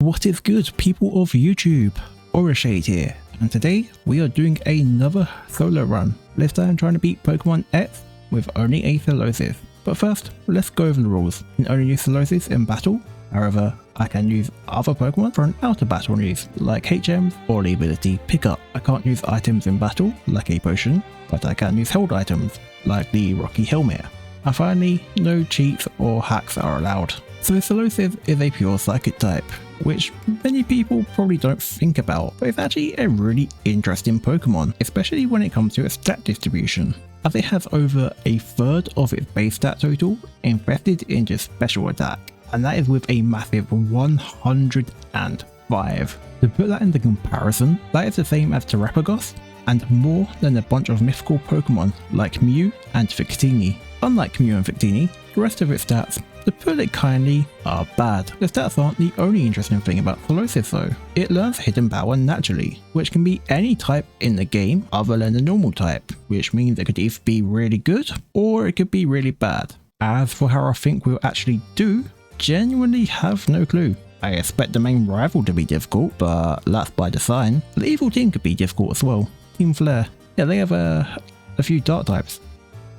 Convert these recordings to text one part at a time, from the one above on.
What is good, people of YouTube? Orishade here, and today we are doing another solo run, this time trying to beat Pokémon X with only a Solosis. But first, let's go over the rules. I can only use Solosis in battle, however, I can use other Pokemon for an outer battle use, like HMs or the ability Pickup. I can't use items in battle, like a potion, but I can use held items, like the Rocky Helmet. And finally, no cheats or hacks are allowed. So Solosis is a pure psychic type, which many people probably don't think about, but it's actually a really interesting Pokemon, especially when it comes to its stat distribution, as it has over a third of its base stat total invested into special attack, and that is with a massive 105. To put that into comparison, that is the same as Terapagos, and more than a bunch of mythical Pokemon like Mew and Victini. Unlike Mew and Victini, the rest of its stats, to put it kindly, are bad. The stats aren't the only interesting thing about Solosis though. It learns hidden power naturally, which can be any type in the game other than the normal type, which means it could either be really good or it could be really bad. As for how I think we'll actually do, genuinely have no clue. I expect the main rival to be difficult, but that's by design. The evil team could be difficult as well. Team Flare, yeah, they have a few dark types,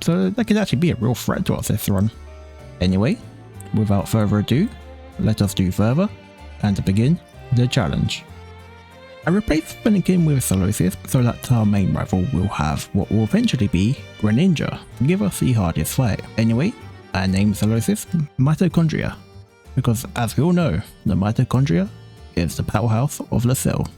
so that could actually be a real threat to us this run. Anyway, without further ado, let us do further, and to begin, the challenge. I replaced Fennekin with Solosis so that our main rival will have what will eventually be Greninja to give us the hardest fight. Anyway, I named Solosis Mitochondria, because as we all know, the mitochondria is the powerhouse of the cell.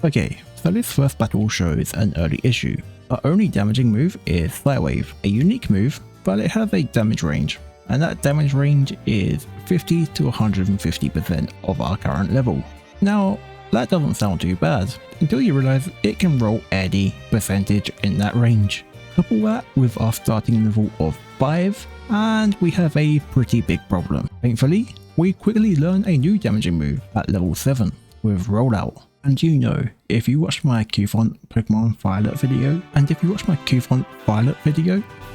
Okay, so this first battle shows an early issue. Our only damaging move is Psywave, a unique move, but it has a damage range, and that damage range is 50 to 150% of our current level. Now, that doesn't sound too bad, until you realise it can roll any percentage in that range. Couple that with our starting level of 5, and we have a pretty big problem. Thankfully, we quickly learn a new damaging move at level 7 with Rollout. And you know, if you watched my Q-Font Pokemon Violet video,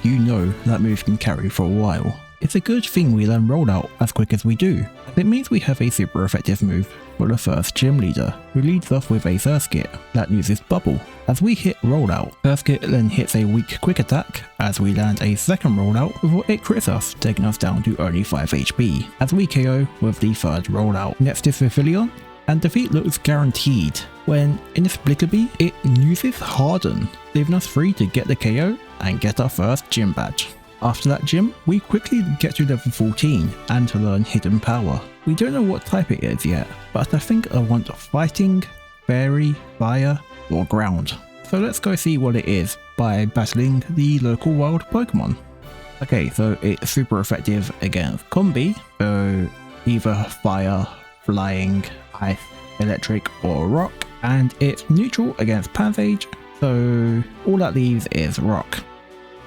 you know that move can carry for a while. It's a good thing we learn Rollout as quick as we do, as it means we have a super effective move for the first gym leader, who leads off with a Surskit that uses Bubble. As we hit Rollout, Surskit then hits a weak quick attack as we land a second Rollout before it crits us, taking us down to only 5 HP, as we KO with the third Rollout. Next is Vivillon, and defeat looks guaranteed when inexplicably it uses Harden, leaving us free to get the KO and get our first gym badge. After that gym, we quickly get to level 14 and to learn Hidden Power. We don't know what type it is yet, but I think I want Fighting, Fairy, Fire or Ground. So let's go see what it is by battling the local wild Pokemon. Okay, so it's super effective against Combi, so either Fire, Flying, Ice, Electric or Rock, and it's neutral against Panzage, so all that leaves is Rock.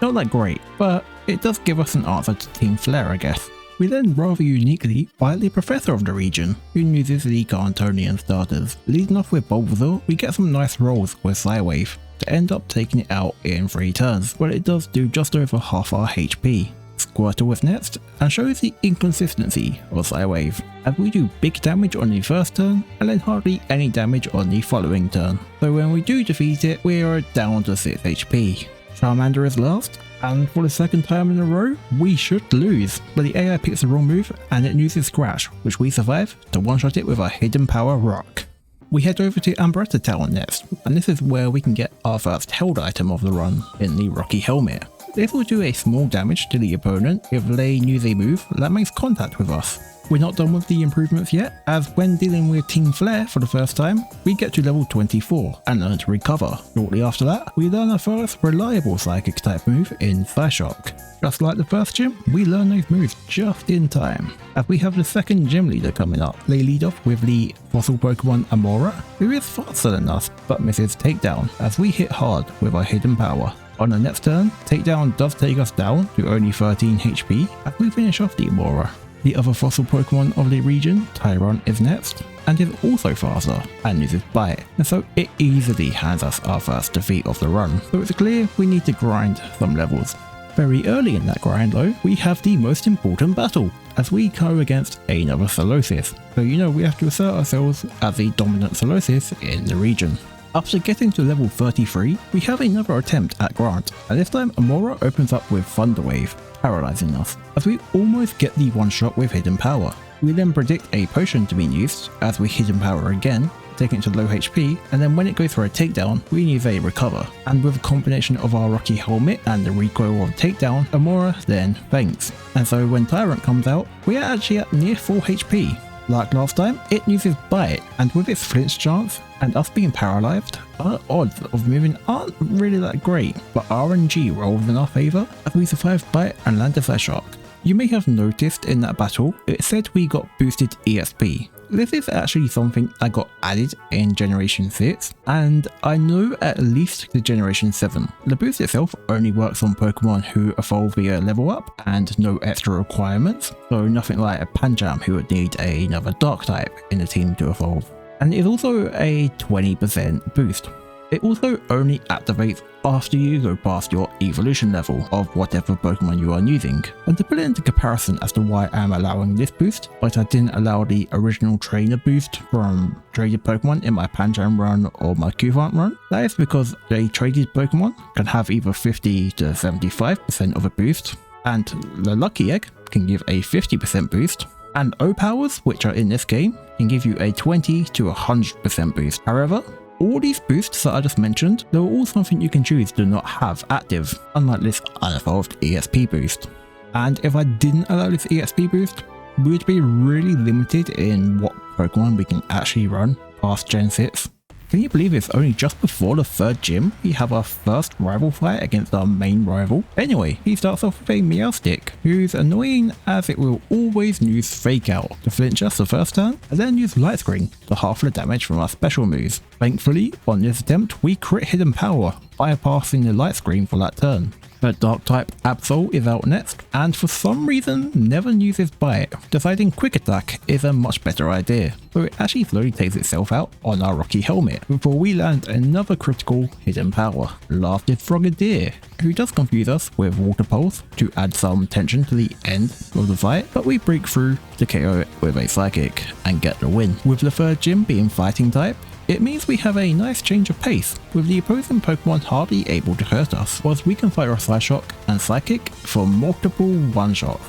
Not that great, but it does give us an answer to Team Flare, I guess. We then rather uniquely fight the Professor of the region, who uses the Cantonian starters. Leading off with Bulbasaur, we get some nice rolls with Psywave to end up taking it out in 3 turns, but it does do just over half our HP. Squirtle was next, and shows the inconsistency of Psywave, as we do big damage on the first turn and then hardly any damage on the following turn. So when we do defeat it, we are down to 6 HP. Charmander is last, and for the second time in a row, we should lose, but the AI picks the wrong move and it uses Scratch, which we survive to one-shot it with our Hidden Power Rock. We head over to Ambretta Town next, and this is where we can get our first held item of the run in the Rocky Helmet. This will do a small damage to the opponent if they use a move that makes contact with us. We're not done with the improvements yet, as when dealing with Team Flare for the first time, we get to level 24 and learn to recover. Shortly after that, we learn our first reliable psychic type move in Psyshock. Just like the first gym, we learn those moves just in time, as we have the second gym leader coming up. They lead off with the fossil Pokemon Amora, who is faster than us but misses Takedown, as we hit hard with our Hidden Power. On the next turn, Takedown does take us down to only 13 HP as we finish off the Amora. The other fossil Pokemon of the region, Tyron, is next, and is also faster and uses Bite, and so it easily hands us our first defeat of the run. So it's clear we need to grind some levels. Very early in that grind though, we have the most important battle, as we go against another Solosis, so you know we have to assert ourselves as the dominant Solosis in the region. After getting to level 33, we have another attempt at Grant, and this time Amora opens up with Thunder Wave, paralysing us, as we almost get the one shot with Hidden Power. We then predict a potion to be used, as we Hidden Power again, taking it to low HP, and then when it goes for a takedown, we use a recover. And with a combination of our Rocky Helmet and the recoil of takedown, Amora then faints. And so when Tyrant comes out, we are actually at near full HP. Like last time, it uses Bite, and with its flinch chance and us being paralysed, our odds of moving aren't really that great, but RNG rolls in our favour as we survive Bite and land a Flash Shock. You may have noticed in that battle, it said we got boosted EXP. This is actually something that got added in Generation 6, and I know at least the Generation 7. The boost itself only works on Pokemon who evolve via level up and no extra requirements, so nothing like a Panjam who would need another Dark type in the team to evolve. And it is also a 20% boost. It also only activates after you go past your evolution level of whatever Pokemon you are using. And to put it into comparison as to why I am allowing this boost, but I didn't allow the original trainer boost from traded Pokemon in my Panjam run or my Cufant run, that is because a traded Pokemon can have either 50 to 75% of a boost, and the Lucky Egg can give a 50% boost, and O-Powers, which are in this game, can give you a 20 to 100% boost. However, all these boosts that I just mentioned, they're all something you can choose to not have active, unlike this unevolved EXP boost. And if I didn't allow this EXP boost, we would be really limited in what Pokemon we can actually run past Gen 6. Can you believe it's only just before the third gym we have our first rival fight against our main rival? Anyway, he starts off with a Meowstic, who's annoying as it will always use Fake Out to flinch us the first turn, and then use Light Screen to half the damage from our special moves. Thankfully, on this attempt we crit Hidden Power, bypassing the Light Screen for that turn. But Dark type Absol is out next, and for some reason never uses Bite, deciding Quick Attack is a much better idea, so it actually slowly takes itself out on our Rocky Helmet before we land another critical Hidden Power. Last is Frogadier, who does confuse us with Water Pulse to add some tension to the end of the fight, but we break through to KO it with a Psychic and get the win. With the third gym being Fighting type, it means we have a nice change of pace, with the opposing Pokemon hardly able to hurt us, whilst we can fight our Psyshock and Psychic for multiple one-shots.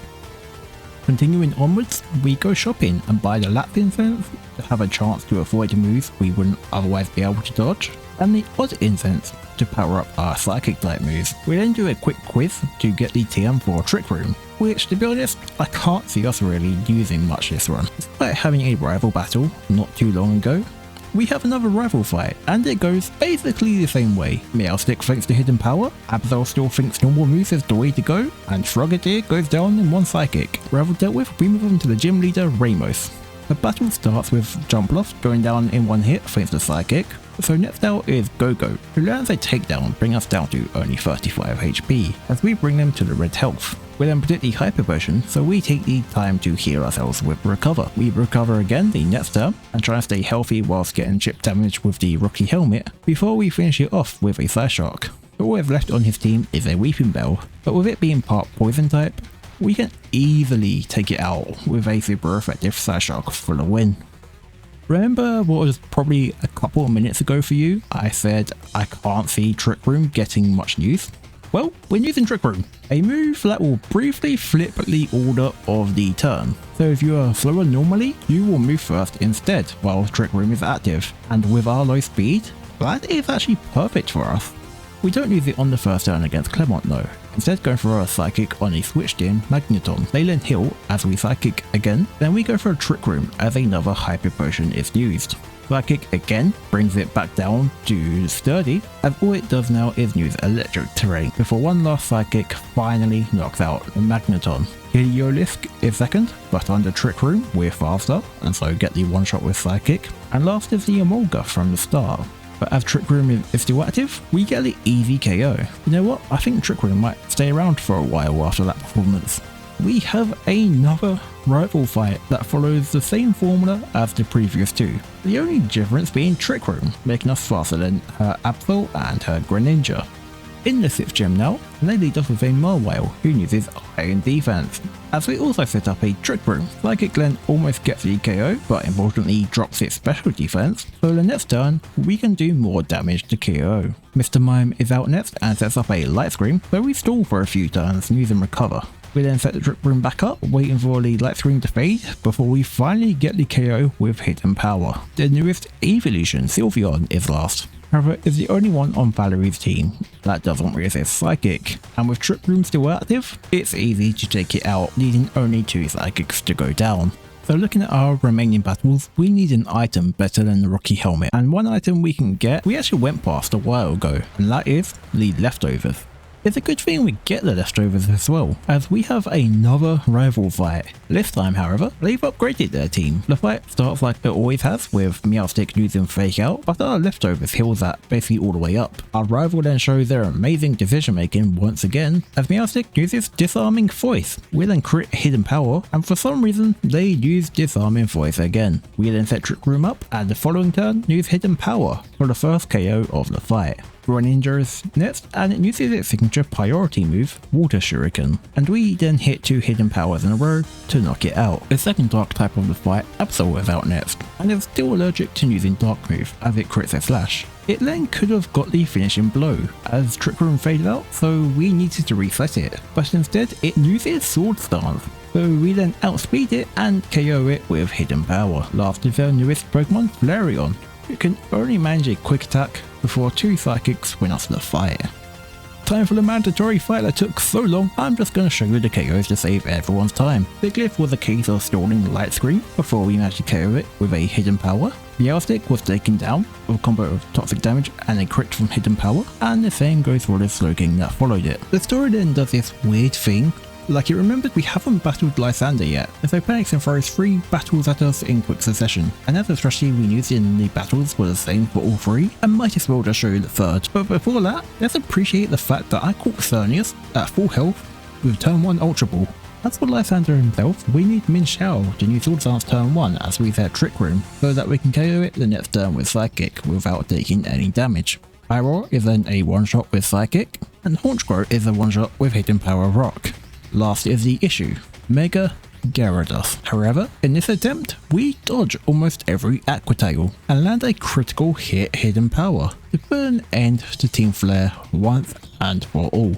Continuing onwards, we go shopping and buy the Lapse Incense to have a chance to avoid moves we wouldn't otherwise be able to dodge, and the Odd Incense to power up our Psychic type moves. We then do a quick quiz to get the TM for Trick Room, which to be honest, I can't see us really using much this run. Despite having a rival battle not too long ago, we have another rival fight, and it goes basically the same way. Meowstic thinks to Hidden Power, Absol still thinks normal moves is the way to go, and Frogadier goes down in one Psychic. Rival dealt with, we move on to the gym leader Ramos. The battle starts with Jumpluff going down in one hit thanks to Psychic, so next out is Go-Go, who lands a takedown, bringing us down to only 35 HP, as we bring them to the red health. We then predict the Hyper Potion, so we take the time to heal ourselves with Recover. We recover again the next turn, and try and stay healthy whilst getting chip damage with the Rocky Helmet, before we finish it off with a Flash Shock. All we have left on his team is a Weeping Bell, but with it being part Poison type, we can easily take it out with a super effective Flash Shock for the win. Remember what was probably a couple of minutes ago for you? I said I can't see Trick Room getting much use. Well, we're using Trick Room, a move that will briefly flip the order of the turn. So if you are slower normally, you will move first instead while Trick Room is active. And with our low speed, that is actually perfect for us. We don't use it on the first turn against Clemont though, instead going for a Psychic on a switched in Magneton. They then heal as we Psychic again, then we go for a Trick Room as another Hyper Potion is used. Psychic again brings it back down to Sturdy, as all it does now is use Electric Terrain before one last Psychic finally knocks out the Magneton. Heliolisk is second, but under Trick Room we're faster, and so get the one shot with Psychic, and last is the Emolga from the start. But as Trick Room is still active, we get the easy KO. You know what, I think Trick Room might stay around for a while after that performance. We have another rival fight that follows the same formula as the previous two, the only difference being Trick Room making us faster than her Absol and her Greninja. in the 6th gym now, and they lead off with a Marwile who uses Iron Defense. As we also set up a Trick Room, Psychic Glen almost gets the KO, but importantly drops its special defense, so the next turn we can do more damage to KO. Mr. Mime is out next and sets up a Light Scream, so we stall for a few turns and use and recover. We then set the Trick Room back up, waiting for the Light Scream to fade before we finally get the KO with Hidden Power. The newest evolution, Sylveon, is last. However, is the only one on Valerie's team that doesn't resist Psychic, and with Trick Room still active, it's easy to take it out, needing only 2 Psychics to go down. So looking at our remaining battles, we need an item better than the Rocky Helmet, and one item we can get we actually went past a while ago, and that is the Leftovers. It's a good thing we get the Leftovers as well, as we have another rival fight. This time, however, they've upgraded their team. The fight starts like it always has, with Meowstic using Fake Out, but our Leftovers heals that basically all the way up. Our rival then shows their amazing decision making once again, as Meowstic uses Disarming Voice. We then crit Hidden Power, and for some reason, they use Disarming Voice again. We then set Trick Room up, and the following turn use Hidden Power for the first KO of the fight. Greninja is next, and it uses its signature priority move, Water Shuriken, and we then hit 2 Hidden Powers in a row to knock it out. The second dark type of the fight, Absol, is out next, and is still allergic to using Dark Move as it crits a Slash. It then could have got the finishing blow, as Trick Room faded out, so we needed to reset it, but instead it uses Sword Stance. So we then outspeed it and KO it with Hidden Power. Last is our newest Pokemon, Flareon, who can only manage a quick attack before 2 Psychics win us the fight. Time for the mandatory fight that took so long, I'm just going to show you the KOs to save everyone's time. Big Lift was a case of stalling Light Screen before we managed to KO it with a Hidden Power. Meowstic was taken down with a combo of Toxic Damage and a crit from Hidden Power, and the same goes for the Slowking that followed it. The story then does this weird thing. Like it remembered we haven't battled Lysander yet, and so panics and throws 3 battles at us in quick succession, and as the strategy we used in the battles was the same for all 3, I might as well just show you the third. But before that, let's appreciate the fact that I caught Xerneas at full health with turn 1 Ultra Ball. As for Lysander himself, we need Min Xiao to use Sword Stance turn 1 as we set Trick Room, so that we can KO it the next turn with Psychic without taking any damage. Pyroar is then a one-shot with Psychic, and Haunchkrow is a one-shot with Hidden Power Rock. Last is the issue, Mega Gyarados. However, in this attempt, we dodge almost every Aqua Tail and land a critical hit Hidden Power to put an end to Team Flare once and for all.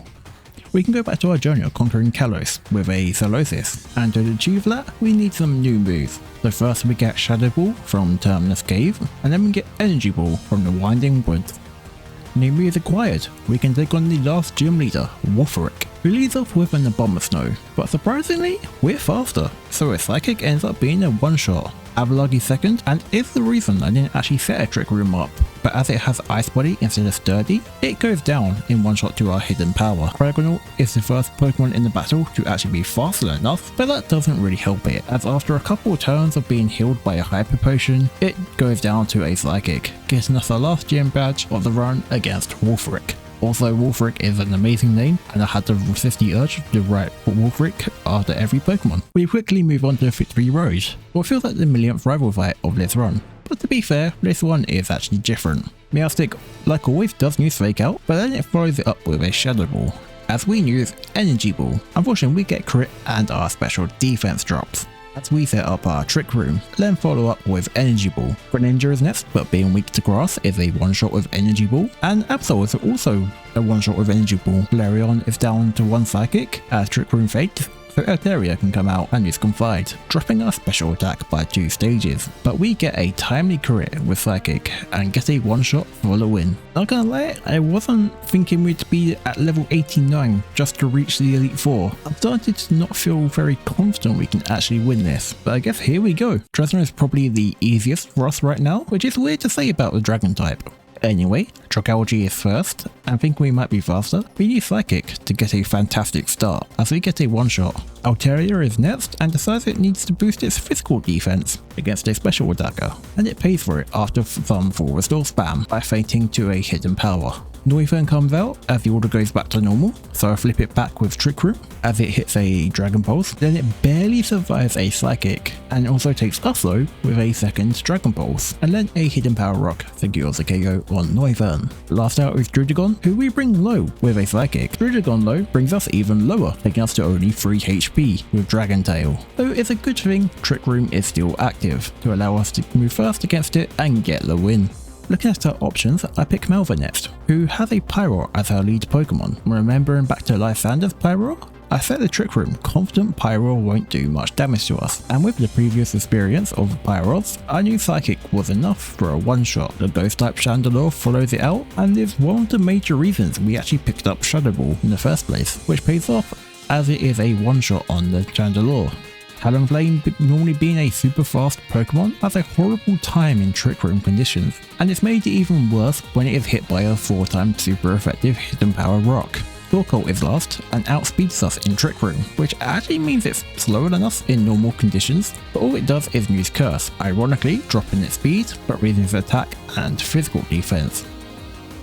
We can go back to our journey of conquering Kalos with a Solosis, and to achieve that, we need some new moves. So first we get Shadow Ball from Terminus Cave, and then we get Energy Ball from the Winding Woods. New moves acquired, we can take on the last gym leader, Wolferic, who leads off with an Abomasnow, but surprisingly, we're faster, so a Psychic ends up being a one-shot. Avalugg is second, and is the reason I didn't actually set a Trick Room up, but as it has Ice Body instead of Sturdy, it goes down in one shot to our Hidden Power. Fragonal is the first Pokemon in the battle to actually be faster enough, but that doesn't really help it, as after a couple of turns of being healed by a Hyper Potion, it goes down to a Psychic, getting us our last gym badge of the run against Wolferic. Also, Wolferic is an amazing name, and I had to resist the urge to write Wolferic after every Pokemon. We quickly move on to Victory Road, what feels like the millionth rival fight of this run. But to be fair, this one is actually different. Meowstic, like always, does use Fake Out, but then it follows it up with a Shadow Ball, as we use Energy Ball. Unfortunately, we get crit and our special defense drops, as we set up our Trick Room, then follow up with Energy Ball. Greninja is next, but being weak to grass is a one-shot with Energy Ball, and Absol is also a one-shot with Energy Ball. Flareon is down to 1 Psychic as Trick Room fades, so Altaria can come out and use Confide, dropping our special attack by 2 stages. But we get a timely crit with Psychic and get a one-shot for the win. Not gonna lie, I wasn't thinking we'd be at level 89 just to reach the Elite Four. I'm starting to not feel very confident we can actually win this, but I guess here we go. Tresor is probably the easiest for us right now, which is weird to say about the Dragon type. Anyway, Dragalge is first, and thinking we might be faster, we use Psychic to get a fantastic start, as we get a one-shot. Altaria is next, and decides it needs to boost its physical defense against a special attacker, and it pays for it after some full restore spam by fainting to a Hidden Power. Noivern comes out as the order goes back to normal, so I flip it back with Trick Room as it hits a Dragon Pulse, then it barely survives a Psychic, and also takes us low with a second Dragon Pulse, and then a Hidden Power Rock secures a KO on Noivern. Pokémon. Last out is Druddigon, who we bring low with a Psychic. Druddigon low brings us even lower, taking us to only 3 HP with Dragon Tail. Though it's a good thing Trick Room is still active, to allow us to move first against it and get the win. Looking at our options, I pick Malva next, who has a Pyro as our lead Pokemon. Remembering back to Lysander's Pyro, I set the Trick Room confident Pyro won't do much damage to us, and with the previous experience of Pyros, I knew Psychic was enough for a one-shot. The Ghost-type Chandelure follows it out, and is one of the major reasons we actually picked up Shadow Ball in the first place, which pays off as it is a one-shot on the Chandelure. Talonflame, normally being a super fast Pokemon, has a horrible time in Trick Room conditions, and it's made even worse when it is hit by a 4-time super effective Hidden Power Rock. Torkoal is last and outspeeds us in Trick Room, which actually means it's slower than us in normal conditions, but all it does is use Curse, ironically dropping its speed but raising its attack and physical defense.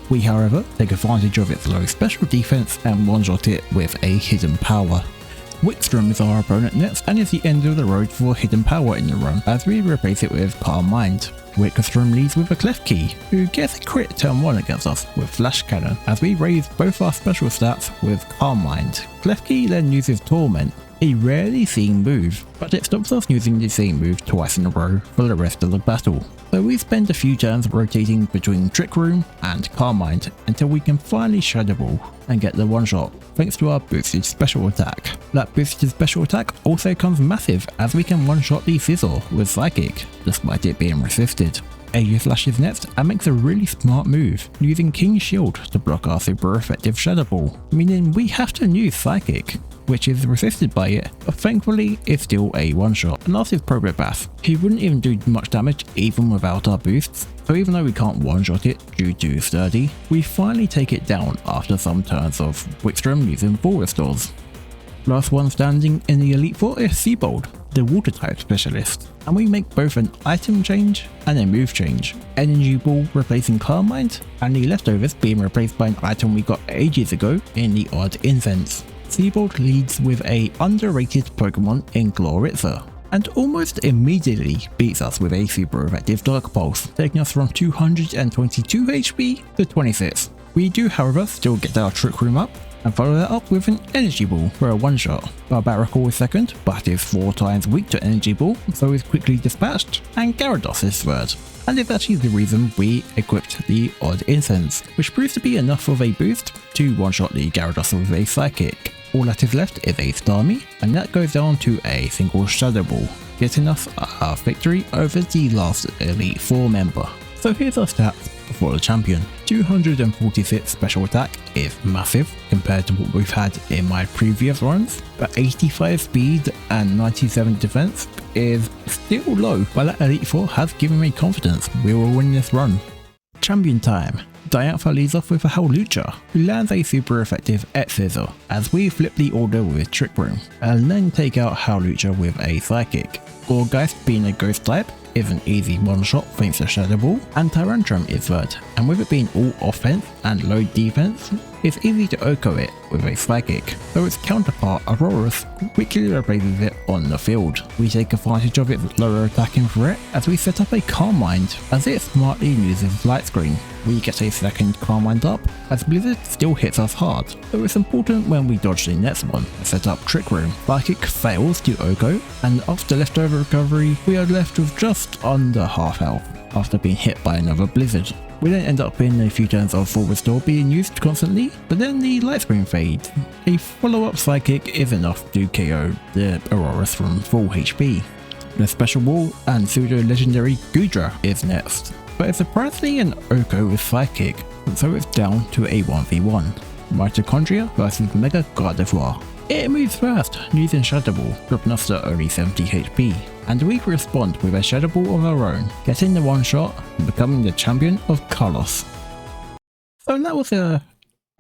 We however take advantage of its low special defense and one-shot it with a Hidden Power. Wickstrom is our opponent next and is the end of the road for Hidden Power in the run, as we replace it with Calm Mind. Wickstrom leads with a Klefki, who gets a crit turn 1 against us with Flash Cannon, as we raise both our special stats with Calm Mind. Klefki then uses Torment, a rarely seen move, but it stops us using the same move twice in a row for the rest of the battle. So we spend a few turns rotating between Trick Room and Calm Mind until we can finally Shadow Ball and get the one shot thanks to our boosted special attack. That boosted special attack also comes massive as we can one shot the Scizor with Psychic, despite it being resisted. Aegislash is next and makes a really smart move, using King's Shield to block our super effective Shadow Ball, meaning we have to use Psychic, which is resisted by it, but thankfully it's still a one-shot. And last is Probit Bath. He wouldn't even do much damage even without our boosts, so even though we can't one-shot it due to Sturdy, we finally take it down after some turns of Wickstrom using full restores. Last one standing in the Elite Four is Seabold, the water type specialist, and we make both an item change and a move change. Energy Ball replacing Calm Mind, and the leftovers being replaced by an item we got ages ago in the Odd Incense. Seabold leads with a underrated Pokemon in Gloritza, and almost immediately beats us with a super effective Dark Pulse, taking us from 222 HP to 26. We do however still get our Trick Room up, and follow that up with an Energy Ball for a one-shot. Barbaracle is second, but is 4 times weak to Energy Ball, so is quickly dispatched, and Gyarados is third. And it's actually the reason we equipped the Odd Incense, which proves to be enough of a boost to one-shot the Gyarados with a Psychic. All that is left is a Starmie, and that goes down to a single Shadow Ball, getting us our victory over the last Elite Four member. So here's our stats for the champion. 246 special attack is massive compared to what we've had in my previous runs, but 85 speed and 97 defense is still low, but that Elite Four has given me confidence we will win this run. Champion time. Diantha leads off with a Howlucha, who lands a super effective Scizor, as we flip the order with Trick Room, and then take out Howlucha with a Psychic. Gourgeist, being a ghost type, is an easy one shot thanks to Shadow Ball, and Tyrantrum is third, and with it being all offense and low defense, it's easy to OHKO it with a Psychic, though its counterpart Aurorus quickly replaces it on the field. We take advantage of its lower attacking threat as we set up a Calm Mind, as it smartly uses Light Screen. We get a second Calm Mind up, as Blizzard still hits us hard, though it's important when we dodge the next one and set up Trick Room. Psychic fails to OHKO, and after leftover recovery, we are left with just under half health after being hit by another Blizzard. We then end up in a few turns of full restore being used constantly, but then the light screen fades. A follow-up Psychic is enough to KO the Aurorus from full HP. The Special Ball and pseudo-legendary Goodra is next, but it's surprisingly an OHKO with Psychic, so it's down to a 1v1. Mitochondria versus Mega Gardevoir. It moves first, using Shadow Ball, dropping us to only 70 HP, and we respond with a Shadow Ball of our own, getting the one shot and becoming the champion of Kalos. So that was a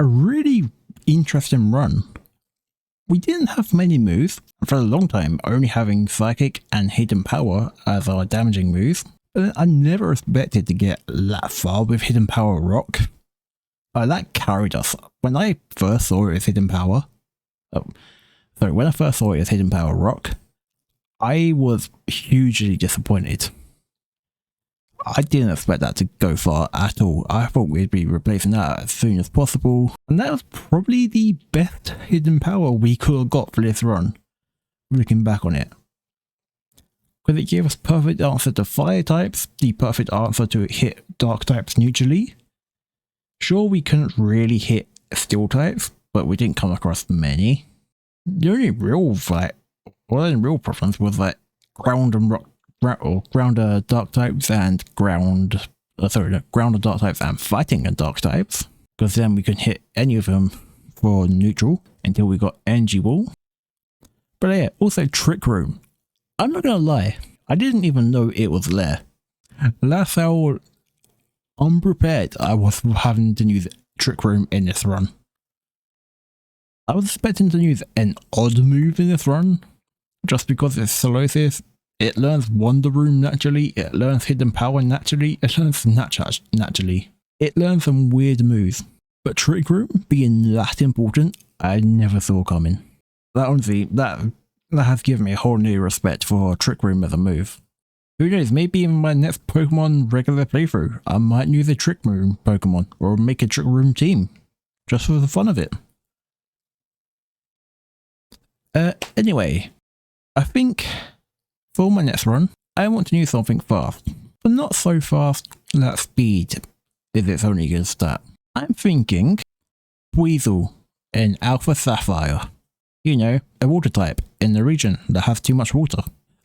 really interesting run. We didn't have many moves, for a long time only having Psychic and Hidden Power as our damaging moves, but I never expected to get that far with Hidden Power Rock. That carried us. When I first saw it as Hidden Power, when I first saw it as Hidden Power Rock, I was hugely disappointed. I didn't expect that to go far at all. I thought we'd be replacing that as soon as possible, and that was probably the best hidden power we could have got for this run, looking back on it. Because it gave us perfect answer to fire types, the perfect answer to hit dark types neutrally. Sure, we couldn't really hit steel types, but we didn't come across many. The only real problems was like ground and rock, or ground dark types and ground and dark types and fighting and dark types, because then we couldn't hit any of them for neutral until we got energy wall. But yeah, also trick room. I'm not gonna lie, I didn't even know it was there. That's how unprepared I was for having to use trick room in this run. I was expecting to use an odd move in this run, just because it's Solosis. It learns Wonder Room naturally, it learns Hidden Power naturally, it learns Snatch naturally. It learns some weird moves, but Trick Room being that important, I never saw coming. That honestly, that has given me a whole new respect for Trick Room as a move. Who knows, maybe in my next Pokemon regular playthrough, I might use a Trick Room Pokemon, or make a Trick Room team, just for the fun of it. Anyway, I think for my next run, I want to use something fast, but not so fast that speed is its only good stat. I'm thinking Weasel in Alpha Sapphire. You know, a water type in the region that has too much water.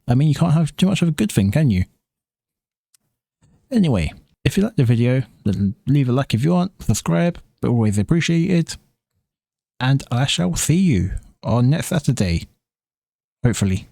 I mean, you can't have too much of a good thing, can you? Anyway, if you liked the video, then leave a like if you want, subscribe, but always appreciated. And I shall see you on next Saturday, hopefully.